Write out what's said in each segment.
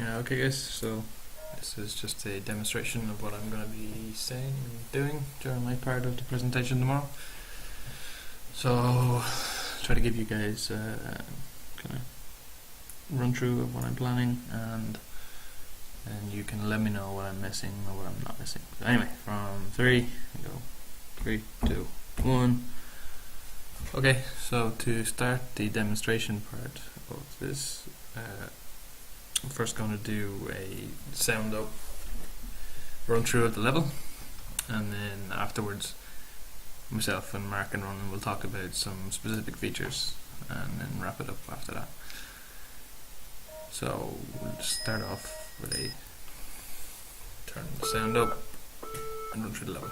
Okay guys, so this is just a demonstration of what I'm going to be saying and doing during my part of the presentation tomorrow. So try to give you guys a kind of run through of what I'm planning, and you can let me know what I'm missing or what I'm not missing. So anyway, from 3, go 3, 2, 1. Okay, so to start the demonstration part of this, I'm first going to do a sound up run through of the level, and then afterwards myself and Mark and Ronan will talk about some specific features and then wrap it up after that. So we'll just start off with a turn the sound up and run through the level.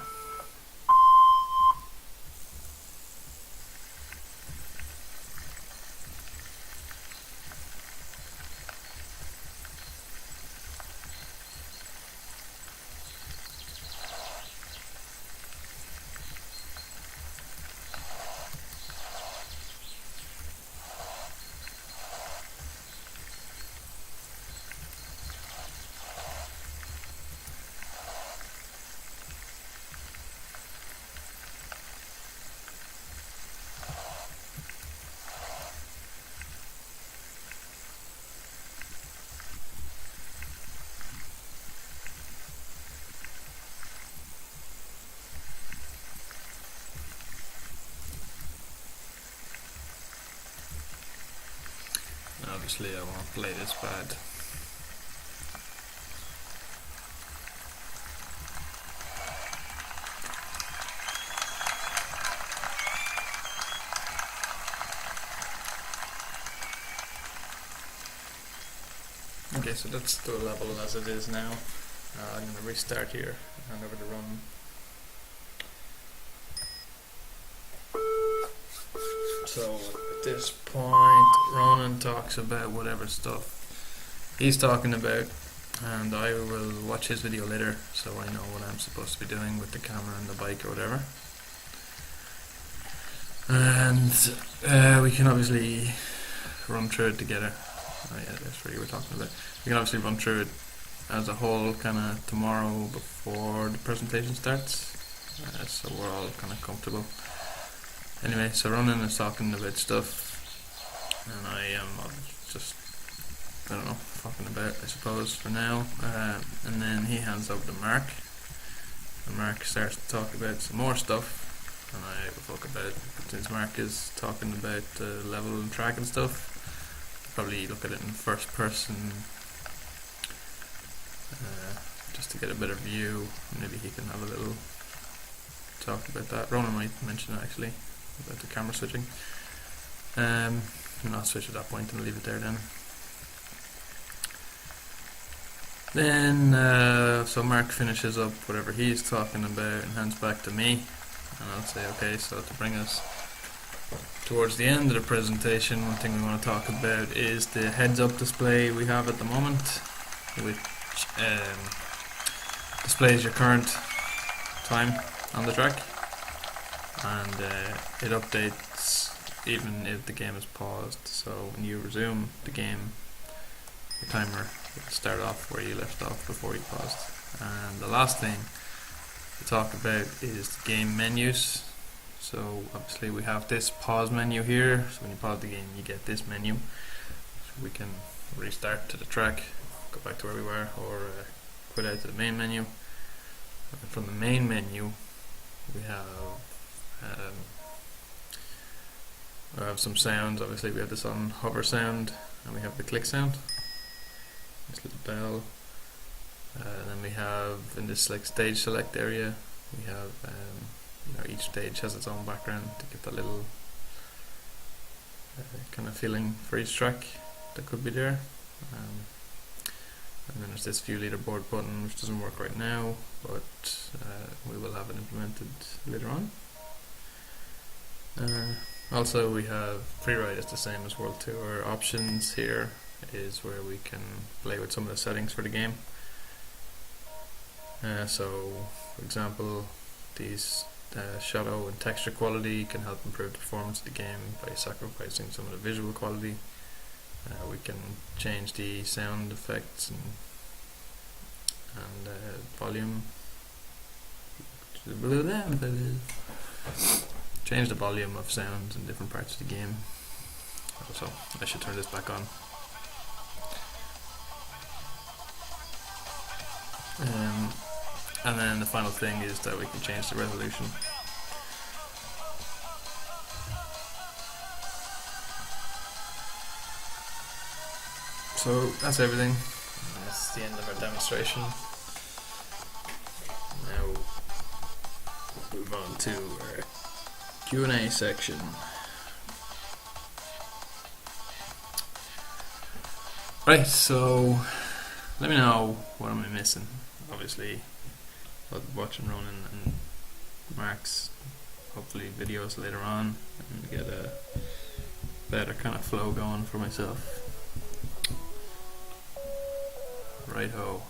Obviously I won't play this bad. Okay, so that's the level as it is now. I'm going to restart here and hand over to Ronan. So at this point Ronan talks about whatever stuff he's talking about, and I will watch his video later so I know what I'm supposed to be doing with the camera and the bike or whatever. And we can obviously run through it together. Oh yeah, that's what you were talking about. We can obviously run through it as a whole kind of tomorrow before the presentation starts, so we're all kind of comfortable. Anyway, so Ronan is talking about stuff, and I am just, I don't know, fucking about, I suppose, for now. And then he hands over to Mark, and Mark starts to talk about some more stuff, and I will talk about it. But since Mark is talking about level and track and stuff, probably look at it in first person, just to get a better view. Maybe he can have a little talk about that. Ronan might mention it actually, about the camera switching. And I'll switch at that point and leave it there then. So Mark finishes up whatever he's talking about and hands back to me, and I'll say, okay, so to bring us towards the end of the presentation, one thing we want to talk about is the heads-up display we have at the moment, which displays your current time on the track, and it updates even if the game is paused. So when you resume the game, the timer will start off where you left off before you paused. And the last thing to talk about is the game menus. So obviously we have this pause menu here, so when you pause the game you get this menu. So we can restart to the track, go back to where we were, or quit out to the main menu. And from the main menu we have some sounds. Obviously we have this on hover sound, and we have the click sound, this little bell. Then we have in this like stage select area, we have each stage has its own background to get that little kind of feeling for each track that could be there. And then there's this view leaderboard button, which doesn't work right now, but we will have it implemented later on. Also we have free ride is the same as World Tour. Options here is where we can play with some of the settings for the game. So for example, these shadow and texture quality can help improve the performance of the game by sacrificing some of the visual quality. We can change the sound effects and volume. Change the volume of sounds in different parts of the game. Also, I should turn this back on. And then the final thing is that we can change the resolution. So that's everything. That's the end of our demonstration. Now move on to our Q&A section. Right, so let me know what am I missing. Obviously, I'll be watching Ronan and Mark's hopefully videos later on and get a better kind of flow going for myself. Right ho.